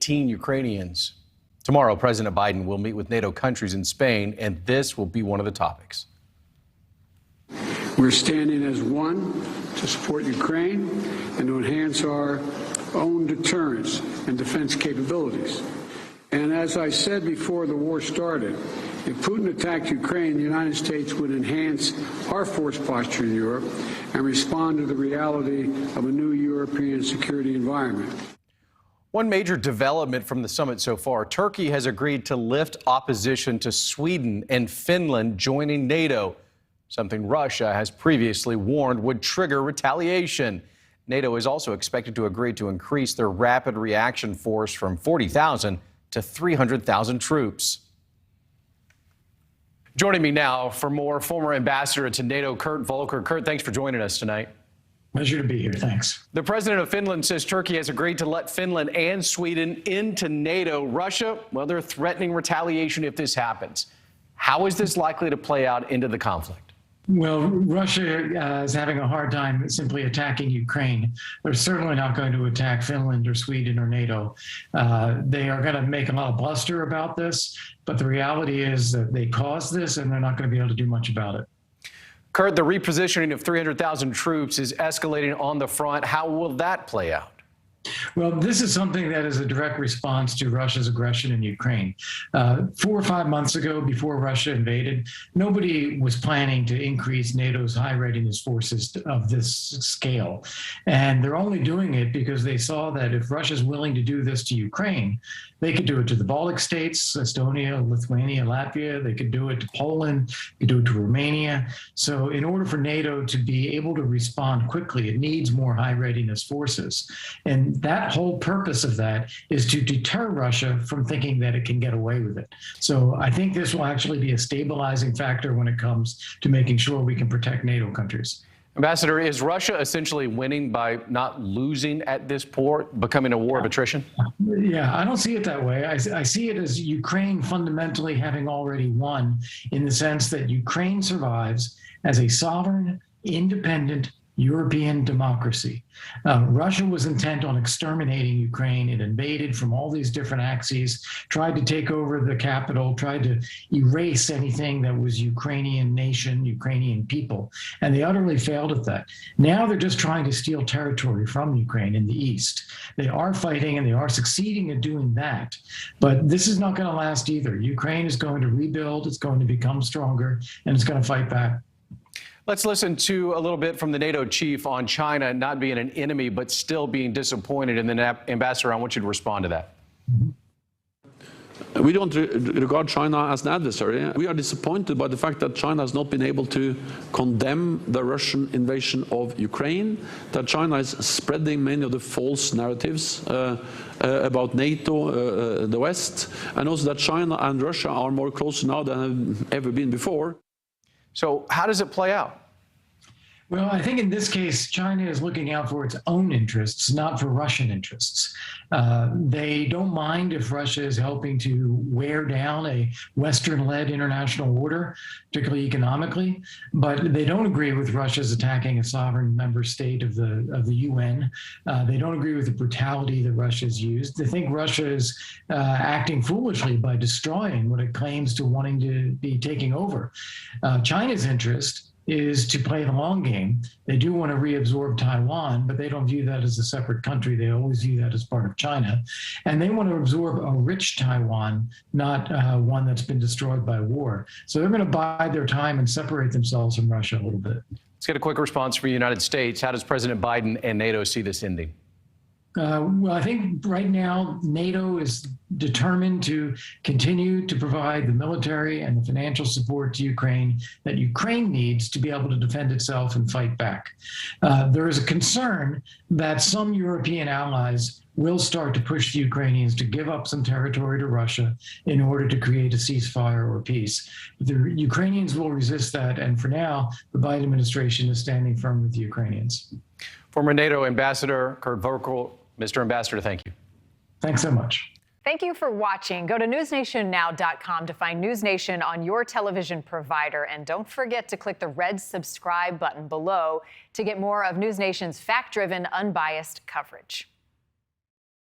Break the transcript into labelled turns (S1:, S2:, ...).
S1: 18 Ukrainians. Tomorrow, President Biden will meet with NATO countries in Spain, and this will be one of the topics.
S2: We're standing as one to support Ukraine and to enhance our own deterrence and defense capabilities. And as I said before the war started, if Putin attacked Ukraine, the United States would enhance our force posture in Europe and respond to the reality of a new European security environment.
S1: One major development from the summit so far, Turkey has agreed to lift opposition to Sweden and Finland joining NATO, something Russia has previously warned would trigger retaliation. NATO is also expected to agree to increase their rapid reaction force from 40,000 to 300,000 troops. Joining me now for more, former ambassador to NATO, Kurt Volker. Kurt, thanks for joining us tonight.
S3: Pleasure to be here. Thanks.
S1: The president of Finland says Turkey has agreed to let Finland and Sweden into NATO. Russia, well, they're threatening retaliation if this happens. How is this likely to play out into the conflict?
S3: Well, Russia is having a hard time simply attacking Ukraine. They're certainly not going to attack Finland or Sweden or NATO. They are going to make a lot of bluster about this, but the reality is that they caused this and they're not going to be able to do much about it.
S1: Kurt, the repositioning of 300,000 troops is escalating on the front. How will that play out?
S3: Well, this is something that is a direct response to Russia's aggression in Ukraine. 4 or 5 months ago, before Russia invaded, nobody was planning to increase NATO's high readiness forces of this scale. And they're only doing it because they saw that if Russia's willing to do this to Ukraine, they could do it to the Baltic states, Estonia, Lithuania, Latvia. They could do it to Poland, they could do it to Romania. So in order for NATO to be able to respond quickly, it needs more high readiness forces. And that whole purpose of that is to deter Russia from thinking that it can get away with it. So I think this will actually be a stabilizing factor when it comes to making sure we can protect NATO countries.
S1: Ambassador, is Russia essentially winning by not losing at this point, becoming a war of attrition?
S3: Yeah, I don't see it that way. I see it as Ukraine fundamentally having already won, in the sense that Ukraine survives as a sovereign, independent European democracy. Russia was intent on exterminating Ukraine. It invaded from all these different axes, tried to take over the capital, tried to erase anything that was Ukrainian nation, Ukrainian people, and they utterly failed at that. Now they're just trying to steal territory from Ukraine in the east. They are fighting and they are succeeding at doing that, but this is not going to last either. Ukraine is going to rebuild, it's going to become stronger, and it's going to fight back.
S1: Let's listen to a little bit from the NATO chief on China not being an enemy, but still being disappointed. And then, Ambassador, I want you to respond to that.
S4: We don't regard China as an adversary. We are disappointed by the fact that China has not been able to condemn the Russian invasion of Ukraine, that China is spreading many of the false narratives about NATO, the West, and also that China and Russia are more close now than have ever been before.
S1: So how does it play out?
S3: Well, I think in this case, China is looking out for its own interests, not for Russian interests. They don't mind if Russia is helping to wear down a Western-led international order, particularly economically, but they don't agree with Russia's attacking a sovereign member state of the UN. They don't agree with the brutality that Russia's used. They think Russia is acting foolishly by destroying what it claims to wanting to be taking over. China's interest is to play the long game. They do want to reabsorb Taiwan, but they don't view that as a separate country. They always view that as part of China. And they want to absorb a rich Taiwan, not one that's been destroyed by war. So they're going to bide their time and separate themselves from Russia a little bit.
S1: Let's get a quick response from the United States. How does President Biden and NATO see this ending?
S3: Well, I think right now NATO is determined to continue to provide the military and the financial support to Ukraine that Ukraine needs to be able to defend itself and fight back. There is a concern that some European allies will start to push the Ukrainians to give up some territory to Russia in order to create a ceasefire or peace. But the Ukrainians will resist that, and for now, the Biden administration is standing firm with the Ukrainians.
S1: Former NATO Ambassador Kurt Volker. Mr. Ambassador, thank you.
S3: Thanks so much.
S5: Thank you for watching. Go to newsnationnow.com to find NewsNation on your television provider. And don't forget to click the red subscribe button below to get more of NewsNation's fact-driven, unbiased coverage.